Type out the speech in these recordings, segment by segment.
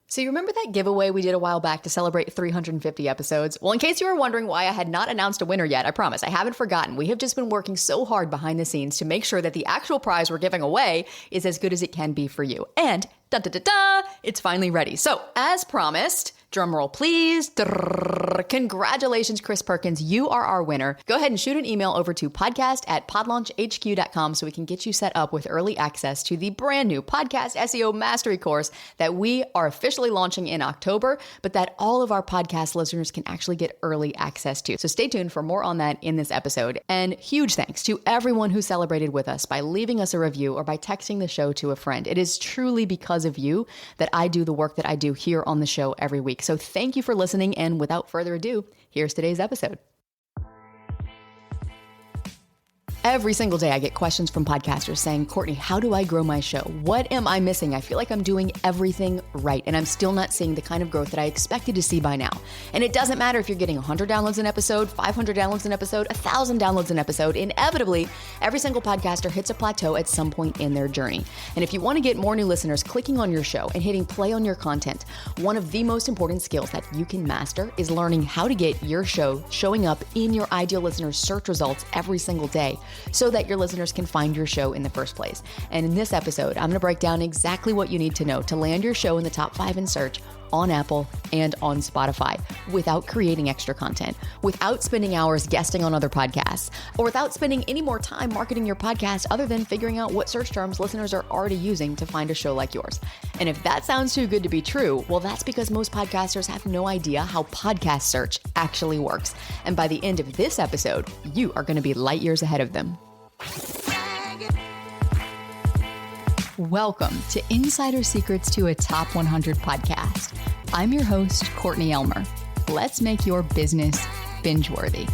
So you remember that giveaway we did a while back to celebrate 350 episodes? Well, in case you were wondering why I had not announced a winner yet, I promise, I haven't forgotten. We have just been working so hard behind the scenes to make sure that the actual prize we're giving away is as good as it can be for you. And it's finally ready. So as promised, drumroll please. Congratulations, Chris Perkins. You are our winner. Go ahead and shoot an email over to podcast@podlaunchhq.com so we can get you set up with early access to the brand new Podcast SEO Mastery course that we are officially launching in October, but that all of our podcast listeners can actually get early access to. So stay tuned for more on that in this episode. And huge thanks to everyone who celebrated with us by leaving us a review or by texting the show to a friend. It is truly because of you that I do the work that I do here on the show every week. So thank you for listening. And without further ado, here's today's episode. Every single day I get questions from podcasters saying, Courtney, how do I grow my show? What am I missing? I feel like I'm doing everything right, and I'm still not seeing the kind of growth that I expected to see by now. And it doesn't matter if you're getting 100 downloads an episode, 500 downloads an episode, 1,000 downloads an episode. Inevitably, every single podcaster hits a plateau at some point in their journey. And if you want to get more new listeners clicking on your show and hitting play on your content, one of the most important skills that you can master is learning how to get your show showing up in your ideal listeners' search results every single day, so that your listeners can find your show in the first place. And in this episode, I'm going to break down exactly what you need to know to land your show in the top 5 in search on Apple and on Spotify without creating extra content, without spending hours guesting on other podcasts, or without spending any more time marketing your podcast other than figuring out what search terms listeners are already using to find a show like yours. And if that sounds too good to be true, well, that's because most podcasters have no idea how podcast search actually works. And by the end of this episode, you are going to be light years ahead of them. Welcome to Insider Secrets to a Top 100 podcast. I'm your host, Courtney Elmer. Let's make your business binge-worthy.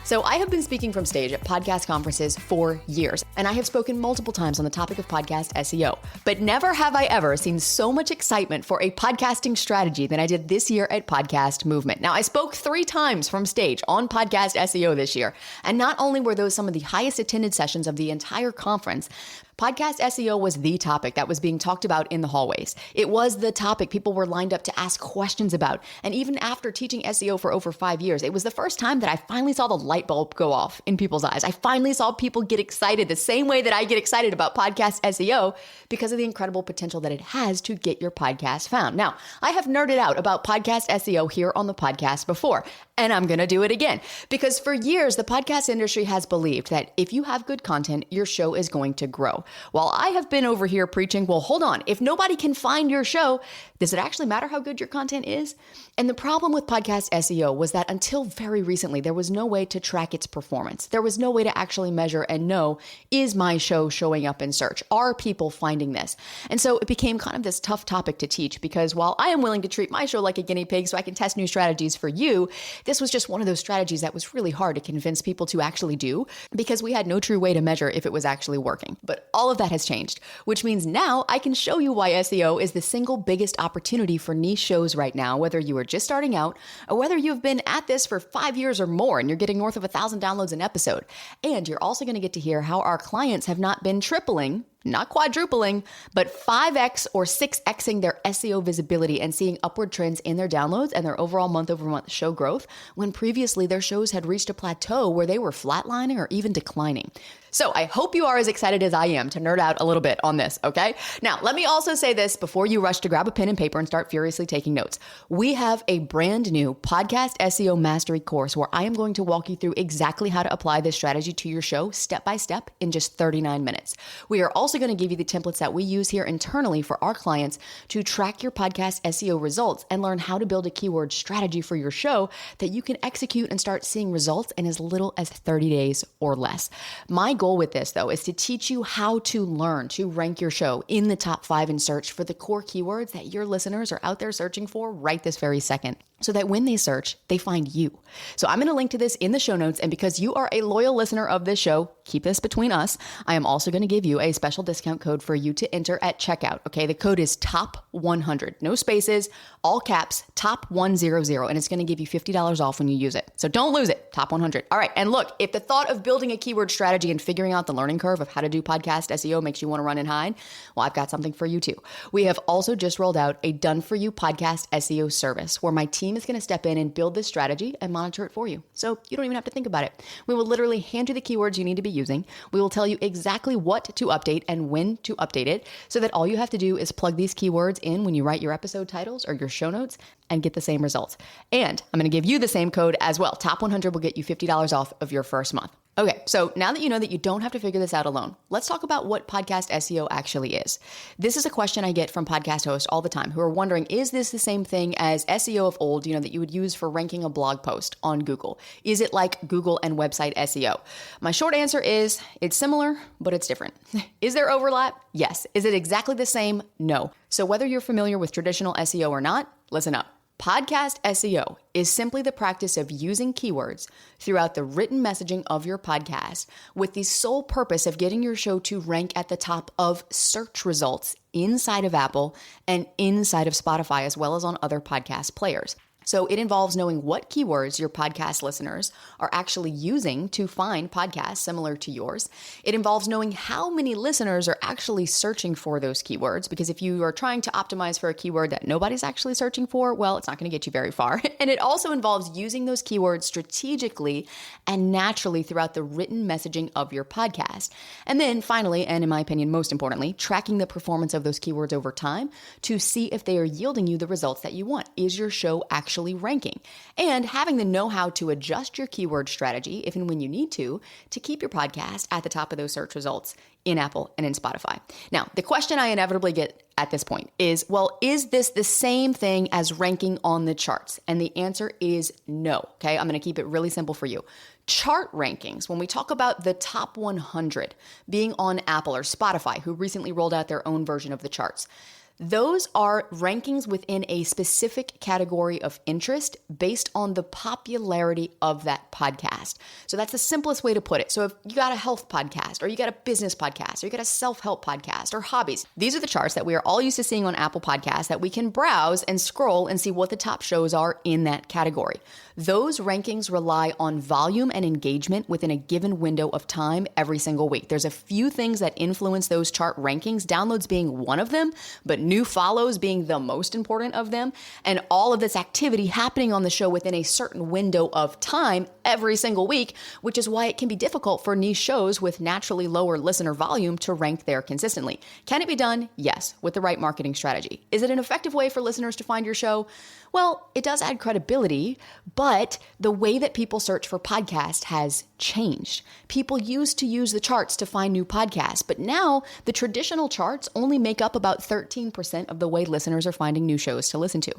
So I have been speaking from stage at podcast conferences for years, and I have spoken multiple times on the topic of podcast SEO, but never have I ever seen so much excitement for a podcasting strategy than I did this year at Podcast Movement. Now, I spoke 3 times from stage on podcast SEO this year, and not only were those some of the highest attended sessions of the entire conference, podcast SEO was the topic that was being talked about in the hallways. It was the topic people were lined up to ask questions about. And even after teaching SEO for over 5 years, it was the first time that I finally saw the light bulb go off in people's eyes. I finally saw people get excited the same way that I get excited about podcast SEO because of the incredible potential that it has to get your podcast found. Now, I have nerded out about podcast SEO here on the podcast before, and I'm going to do it again because for years, the podcast industry has believed that if you have good content, your show is going to grow. While I have been over here preaching, well, hold on, if nobody can find your show, does it actually matter how good your content is? And the problem with podcast SEO was that until very recently, there was no way to track its performance. There was no way to actually measure and know, is my show showing up in search? Are people finding this? And so it became kind of this tough topic to teach because while I am willing to treat my show like a guinea pig so I can test new strategies for you, this was just one of those strategies that was really hard to convince people to actually do because we had no true way to measure if it was actually working. But all of that has changed, which means now I can show you why SEO is the single biggest opportunity for niche shows right now, whether you are just starting out or whether you've been at this for 5 years or more and you're getting north of 1,000 downloads an episode. And you're also going to get to hear how our clients have not been tripling, not quadrupling, but 5x or 6xing their SEO visibility and seeing upward trends in their downloads and their overall month-over-month show growth when previously their shows had reached a plateau where they were flatlining or even declining. So I hope you are as excited as I am to nerd out a little bit on this, okay? Now, let me also say this before you rush to grab a pen and paper and start furiously taking notes. We have a brand new Podcast SEO Mastery course where I am going to walk you through exactly how to apply this strategy to your show step by step in just 39 minutes. We are also going to give you the templates that we use here internally for our clients to track your podcast SEO results and learn how to build a keyword strategy for your show that you can execute and start seeing results in as little as 30 days or less. My goal with this, though, is to teach you how to learn to rank your show in the top 5 in search for the core keywords that your listeners are out there searching for right this very second, so that when they search, they find you. So I'm going to link to this in the show notes. And because you are a loyal listener of this show, keep this between us, I am also going to give you a special discount code for you to enter at checkout. Okay, the code is TOP100, no spaces, all caps, TOP100, and it's going to give you $50 off when you use it. So don't lose it, TOP100. All right, and look, if the thought of building a keyword strategy and figuring out the learning curve of how to do podcast SEO makes you want to run and hide, well, I've got something for you too. We have also just rolled out a done-for-you podcast SEO service where my team is going to step in and build this strategy and monitor it for you. So you don't even have to think about it. We will literally hand you the keywords you need to be using. We will tell you exactly what to update and when to update it so that all you have to do is plug these keywords in when you write your episode titles or your show notes and get the same results. And I'm going to give you the same code as well. Top100 will get you $50 off of your first month. Okay, so now that you know that you don't have to figure this out alone, let's talk about what podcast SEO actually is. This is a question I get from podcast hosts all the time who are wondering, is this the same thing as SEO of old, that you would use for ranking a blog post on Google? Is it like Google and website SEO? My short answer is it's similar, but it's different. Is there overlap? Yes. Is it exactly the same? No. So whether you're familiar with traditional SEO or not, listen up. Podcast SEO is simply the practice of using keywords throughout the written messaging of your podcast with the sole purpose of getting your show to rank at the top of search results inside of Apple and inside of Spotify, as well as on other podcast players. So it involves knowing what keywords your podcast listeners are actually using to find podcasts similar to yours. It involves knowing how many listeners are actually searching for those keywords, because if you are trying to optimize for a keyword that nobody's actually searching for, well, it's not going to get you very far. And it also involves using those keywords strategically and naturally throughout the written messaging of your podcast. And then finally, and in my opinion, most importantly, tracking the performance of those keywords over time to see if they are yielding you the results that you want. Is your show actually ranking? And having the know-how to adjust your keyword strategy if and when you need to keep your podcast at the top of those search results in Apple and in Spotify. Now, the question I inevitably get at this point is, well, is this the same thing as ranking on the charts? And the answer is no. Okay, I'm going to keep it really simple for you. Chart rankings, when we talk about the top 100 being on Apple or Spotify, who recently rolled out their own version of the charts, those are rankings within a specific category of interest based on the popularity of that podcast. So that's the simplest way to put it. So if you got a health podcast, or you got a business podcast, or you got a self-help podcast, or hobbies, these are the charts that we are all used to seeing on Apple Podcasts that we can browse and scroll and see what the top shows are in that category. Those rankings rely on volume and engagement within a given window of time every single week. There's a few things that influence those chart rankings, downloads being one of them, but new follows being the most important of them, and all of this activity happening on the show within a certain window of time every single week, which is why it can be difficult for niche shows with naturally lower listener volume to rank there consistently. Can it be done? Yes, with the right marketing strategy. Is it an effective way for listeners to find your show? Well, it does add credibility, but the way that people search for podcasts has changed. People used to use the charts to find new podcasts, but now the traditional charts only make up about 13% of the way listeners are finding new shows to listen to.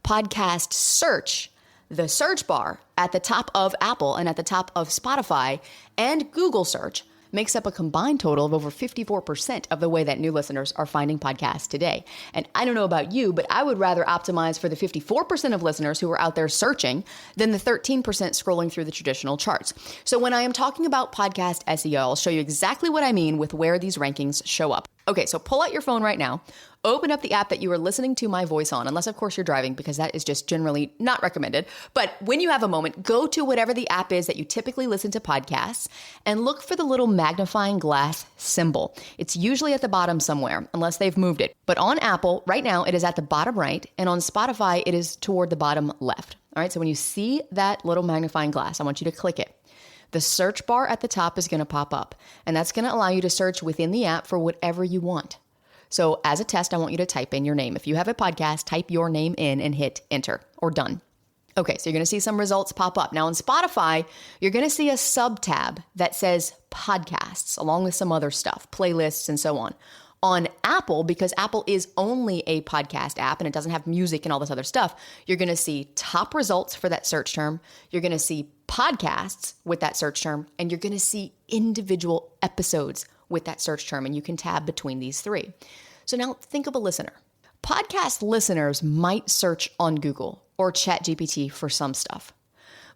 Podcast search, the search bar at the top of Apple and at the top of Spotify and Google search, makes up a combined total of over 54% of the way that new listeners are finding podcasts today. And I don't know about you, but I would rather optimize for the 54% of listeners who are out there searching than the 13% scrolling through the traditional charts. So when I am talking about podcast SEO, I'll show you exactly what I mean with where these rankings show up. Okay, so pull out your phone right now, open up the app that you are listening to my voice on, unless of course you're driving, because that is just generally not recommended. But when you have a moment, go to whatever the app is that you typically listen to podcasts and look for the little magnifying glass symbol. It's usually at the bottom somewhere, unless they've moved it. But on Apple, right now, it is at the bottom right, and on Spotify, it is toward the bottom left. All right, so when you see that little magnifying glass, I want you to click it. The search bar at the top is going to pop up, and that's going to allow you to search within the app for whatever you want. So as a test, I want you to type in your name. If you have a podcast, type your name in and hit enter or done. Okay, so you're going to see some results pop up. Now on Spotify, you're going to see a sub-tab that says podcasts, along with some other stuff, playlists and so on. On Apple, because Apple is only a podcast app and it doesn't have music and all this other stuff, you're going to see top results for that search term. You're going to see podcasts with that search term, and you're going to see individual episodes with that search term, and you can tab between these three. So now think of a listener. Podcast listeners might search on Google or ChatGPT for some stuff,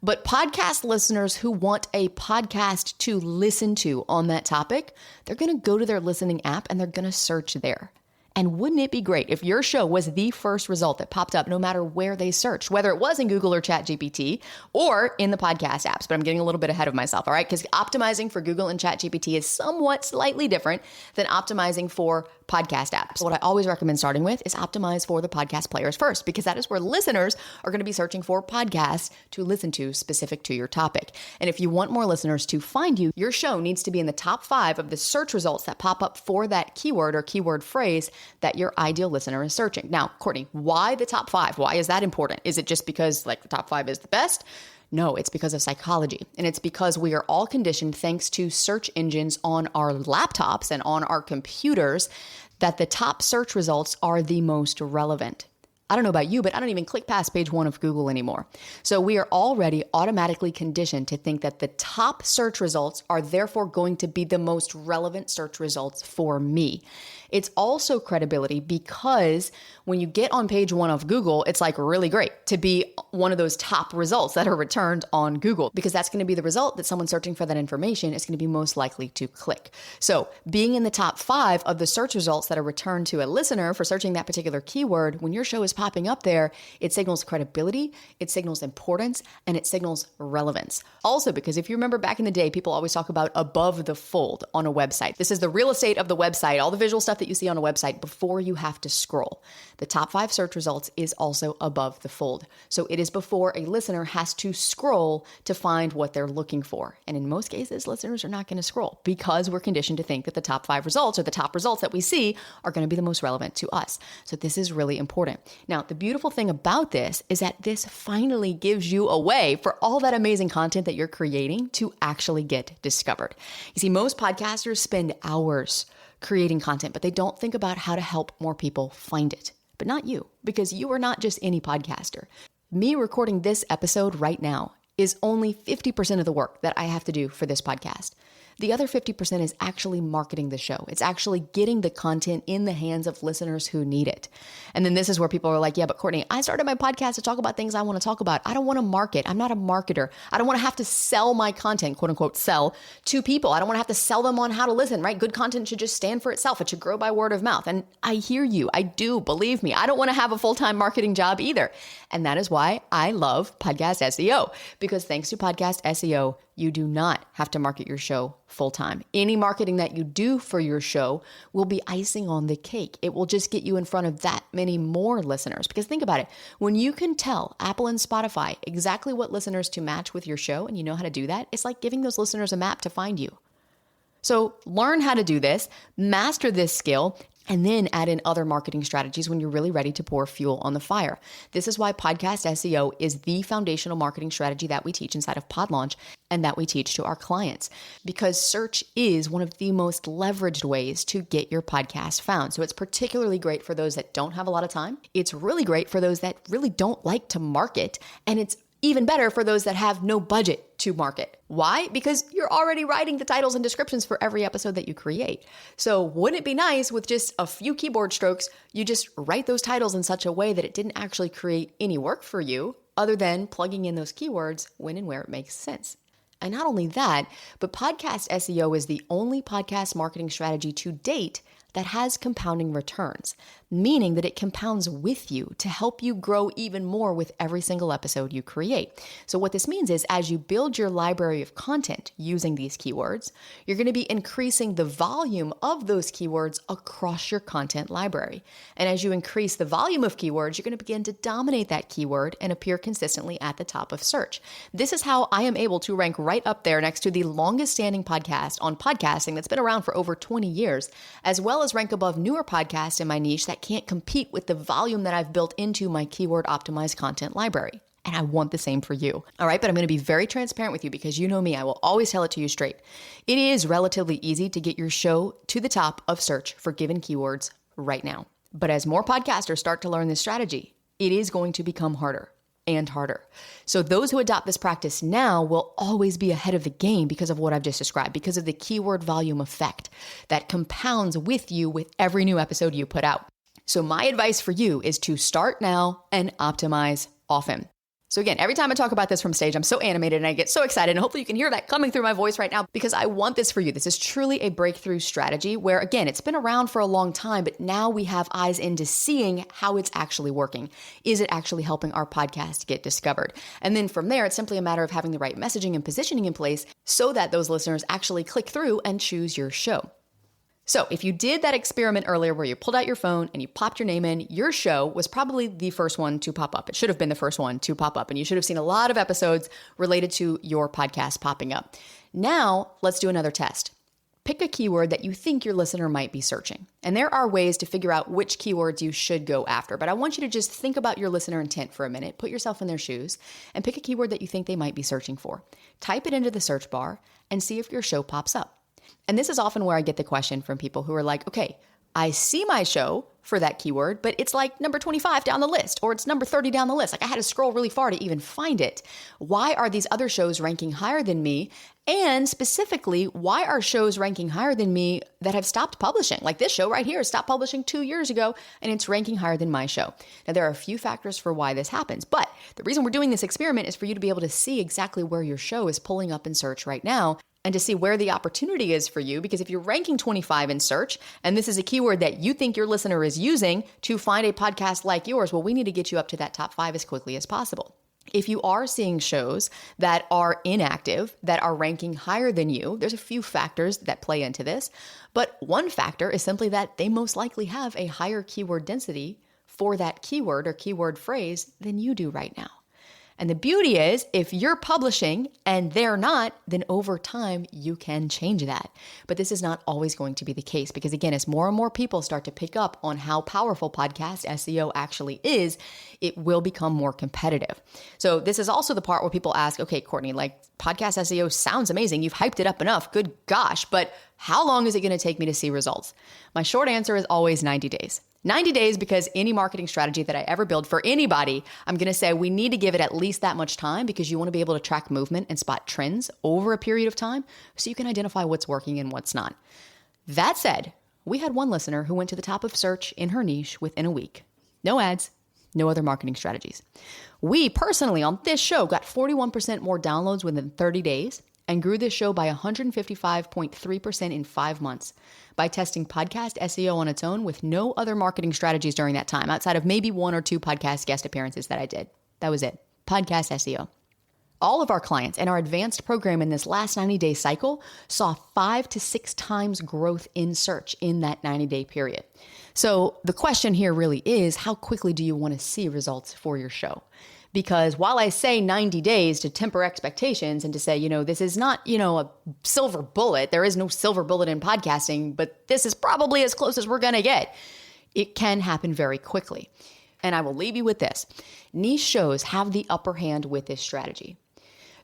But podcast listeners who want a podcast to listen to on that topic, they're going to go to their listening app and they're going to search there. And wouldn't it be great if your show was the first result that popped up no matter where they searched, whether it was in Google or ChatGPT or in the podcast apps? But I'm getting a little bit ahead of myself, all right? Because optimizing for Google and ChatGPT is somewhat slightly different than optimizing for podcast apps. What I always recommend starting with is optimize for the podcast players first, because that is where listeners are going to be searching for podcasts to listen to specific to your topic. And if you want more listeners to find you, your show needs to be in the top 5 of the search results that pop up for that keyword or keyword phrase that your ideal listener is searching. Now, Courtney, why the top 5? Why is that important? Is it just because the top 5 is the best? No, it's because of psychology. And it's because we are all conditioned, thanks to search engines on our laptops and on our computers, that the top search results are the most relevant. I don't know about you, but I don't even click past page 1 of Google anymore. So we are already automatically conditioned to think that the top search results are therefore going to be the most relevant search results for me. It's also credibility, because when you get on page 1 of Google, it's really great to be one of those top results that are returned on Google, because that's going to be the result that someone searching for that information is going to be most likely to click. So being in the top 5 of the search results that are returned to a listener for searching that particular keyword, when your show is popping up there, it signals credibility, it signals importance, and it signals relevance. Also, because if you remember back in the day, people always talk about above the fold on a website. This is the real estate of the website, all the visual stuff that you see on a website before you have to scroll. The top 5 search results is also above the fold. So it is before a listener has to scroll to find what they're looking for. And in most cases, listeners are not going to scroll, because we're conditioned to think that the top 5 results, or the top results that we see, are going to be the most relevant to us. So this is really important. Now, the beautiful thing about this is that this finally gives you a way for all that amazing content that you're creating to actually get discovered. You see, most podcasters spend hours creating content, but they don't think about how to help more people find it. But not you, because you are not just any podcaster. Me recording this episode right now is only 50% of the work that I have to do for this podcast. The other 50% is actually marketing the show. It's actually getting the content in the hands of listeners who need it. And then this is where people are like, yeah, but Courtney, I started my podcast to talk about things I want to talk about. I don't want to market. I'm not a marketer. I don't want to have to sell my content, quote unquote, sell to people. I don't want to have to sell them on how to listen, right? Good content should just stand for itself. It should grow by word of mouth. And I hear you. I do. Believe me. I don't want to have a full-time marketing job either. And that is why I love Podcast SEO, because thanks to Podcast SEO, you do not have to market your show full-time. Any marketing that you do for your show will be icing on the cake. It will just get you in front of that many more listeners. Because think about it, when you can tell Apple and Spotify exactly what listeners to match with your show, and you know how to do that, it's like giving those listeners a map to find you. So learn how to do this, master this skill, and then add in other marketing strategies when you're really ready to pour fuel on the fire. This is why Podcast SEO is the foundational marketing strategy that we teach inside of Pod Launch and that we teach to our clients, because search is one of the most leveraged ways to get your podcast found. So it's particularly great for those that don't have a lot of time. It's really great for those that really don't like to market. And it's even better for those that have no budget to market. Why? Because you're already writing the titles and descriptions for every episode that you create. So wouldn't it be nice with just a few keyboard strokes, you just write those titles in such a way that it didn't actually create any work for you other than plugging in those keywords when and where it makes sense. And not only that, but Podcast SEO is the only podcast marketing strategy to date that has compounding returns, meaning that it compounds with you to help you grow even more with every single episode you create. So what this means is, as you build your library of content using these keywords, you're going to be increasing the volume of those keywords across your content library. And as you increase the volume of keywords, you're going to begin to dominate that keyword and appear consistently at the top of search. This is how I am able to rank right up there next to the longest standing podcast on podcasting that's been around for over 20 years, as well as rank above newer podcasts in my niche that can't compete with the volume that I've built into my keyword optimized content library. And I want the same for you. All right, but I'm going to be very transparent with you, because you know me, I will always tell it to you straight. It is relatively easy to get your show to the top of search for given keywords right now. But as more podcasters start to learn this strategy, it is going to become harder and harder. So those who adopt this practice now will always be ahead of the game because of what I've just described, because of the keyword volume effect that compounds with you with every new episode you put out. So my advice for you is to start now and optimize often. So again, every time I talk about this from stage, I'm so animated and I get so excited. And hopefully you can hear that coming through my voice right now because I want this for you. This is truly a breakthrough strategy where, again, it's been around for a long time, but now we have eyes into seeing how it's actually working. Is it actually helping our podcast get discovered? And then from there, it's simply a matter of having the right messaging and positioning in place so that those listeners actually click through and choose your show. So if you did that experiment earlier where you pulled out your phone and you popped your name in, your show was probably the first one to pop up. It should have been the first one to pop up, and you should have seen a lot of episodes related to your podcast popping up. Now, let's do another test. Pick a keyword that you think your listener might be searching. And there are ways to figure out which keywords you should go after, but I want you to just think about your listener intent for a minute, put yourself in their shoes, and pick a keyword that you think they might be searching for. Type it into the search bar and see if your show pops up. And this is often where I get the question from people who are like, okay, I see my show for that keyword, but it's like number 25 down the list, or it's number 30 down the list. Like I had to scroll really far to even find it. Why are these other shows ranking higher than me? And specifically, why are shows ranking higher than me that have stopped publishing? Like this show right here stopped publishing 2 years ago, and it's ranking higher than my show. Now, there are a few factors for why this happens, but the reason we're doing this experiment is for you to be able to see exactly where your show is pulling up in search right now, and to see where the opportunity is for you. Because if you're ranking 25 in search, and this is a keyword that you think your listener is using to find a podcast like yours, well, we need to get you up to that top 5 as quickly as possible. If you are seeing shows that are inactive, that are ranking higher than you, there's a few factors that play into this. But one factor is simply that they most likely have a higher keyword density for that keyword or keyword phrase than you do right now. And the beauty is, if you're publishing and they're not, then over time you can change that. But this is not always going to be the case because, again, as more and more people start to pick up on how powerful podcast SEO actually is, it will become more competitive. So this is also the part where people ask, okay, Courtney, like podcast SEO sounds amazing. You've hyped it up enough. Good gosh, but how long is it going to take me to see results? My short answer is always 90 days. 90 days because any marketing strategy that I ever build for anybody, I'm going to say we need to give it at least that much time because you want to be able to track movement and spot trends over a period of time so you can identify what's working and what's not. That said, we had one listener who went to the top of search in her niche within a week. No ads, no other marketing strategies. We personally on this show got 41% more downloads within 30 days and grew this show by 155.3% in 5 months by testing podcast SEO on its own with no other marketing strategies during that time, outside of maybe 1 or 2 podcast guest appearances that I did. That was it. Podcast SEO. All of our clients in our advanced program in this last 90-day cycle saw 5 to 6 times growth in search in that 90-day period. So the question here really is, how quickly do you want to see results for your show? Because while I say 90 days to temper expectations and to say, this is not, a silver bullet, there is no silver bullet in podcasting, but this is probably as close as we're going to get. It can happen very quickly. And I will leave you with this. Niche shows have the upper hand with this strategy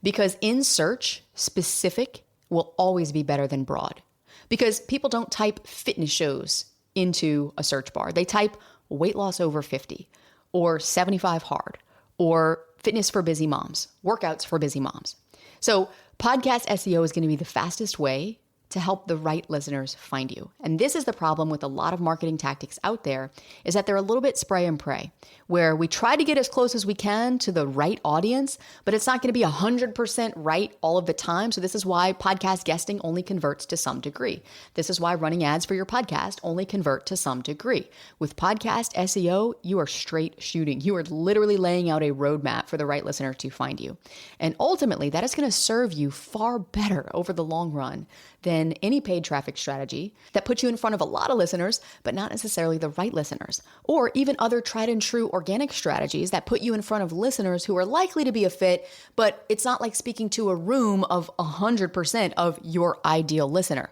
because in search, specific will always be better than broad because people don't type fitness shows into a search bar. They type weight loss over 50 or 75 hard. Or fitness for busy moms, workouts for busy moms. So podcast SEO is going to be the fastest way to help the right listeners find you. And this is the problem with a lot of marketing tactics out there is that they're a little bit spray and pray, where we try to get as close as we can to the right audience, but it's not going to be 100% right all of the time. So this is why podcast guesting only converts to some degree. This is why running ads for your podcast only convert to some degree. With podcast SEO, you are straight shooting. You are literally laying out a roadmap for the right listener to find you. And ultimately, that is going to serve you far better over the long run than any paid traffic strategy that puts you in front of a lot of listeners, but not necessarily the right listeners, or even other tried and true organic strategies that put you in front of listeners who are likely to be a fit, but it's not like speaking to a room of 100% of your ideal listener.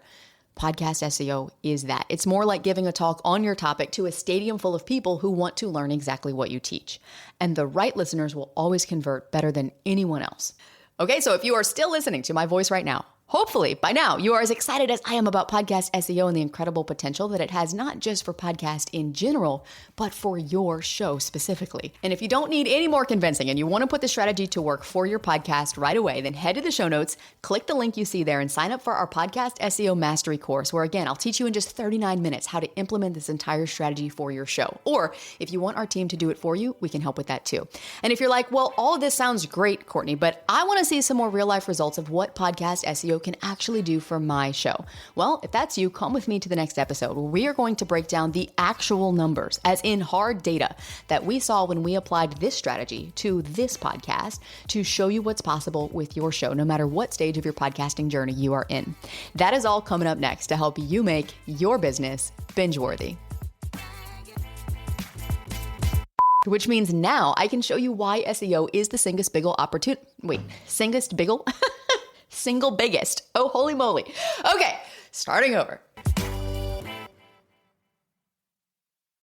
Podcast SEO is that. It's more like giving a talk on your topic to a stadium full of people who want to learn exactly what you teach. And the right listeners will always convert better than anyone else. Okay, so if you are still listening to my voice right now, Hopefully, by now, you are as excited as I am about podcast SEO and the incredible potential that it has not just for podcast in general, but for your show specifically. And if you don't need any more convincing and you want to put the strategy to work for your podcast right away, then head to the show notes, click the link you see there, and sign up for our Podcast SEO Mastery course, where again, I'll teach you in just 39 minutes how to implement this entire strategy for your show. Or if you want our team to do it for you, we can help with that too. And if you're like, well, all of this sounds great, Courtney, but I want to see some more real life results of what podcast SEO can actually do for my show. Well, if that's you, come with me to the next episode where we are going to break down the actual numbers, as in hard data, that we saw when we applied this strategy to this podcast to show you what's possible with your show, no matter what stage of your podcasting journey you are in. That is all coming up next to help you make your business binge-worthy. Which means now I can show you why SEO is the single biggest. Oh, holy moly. Okay, starting over.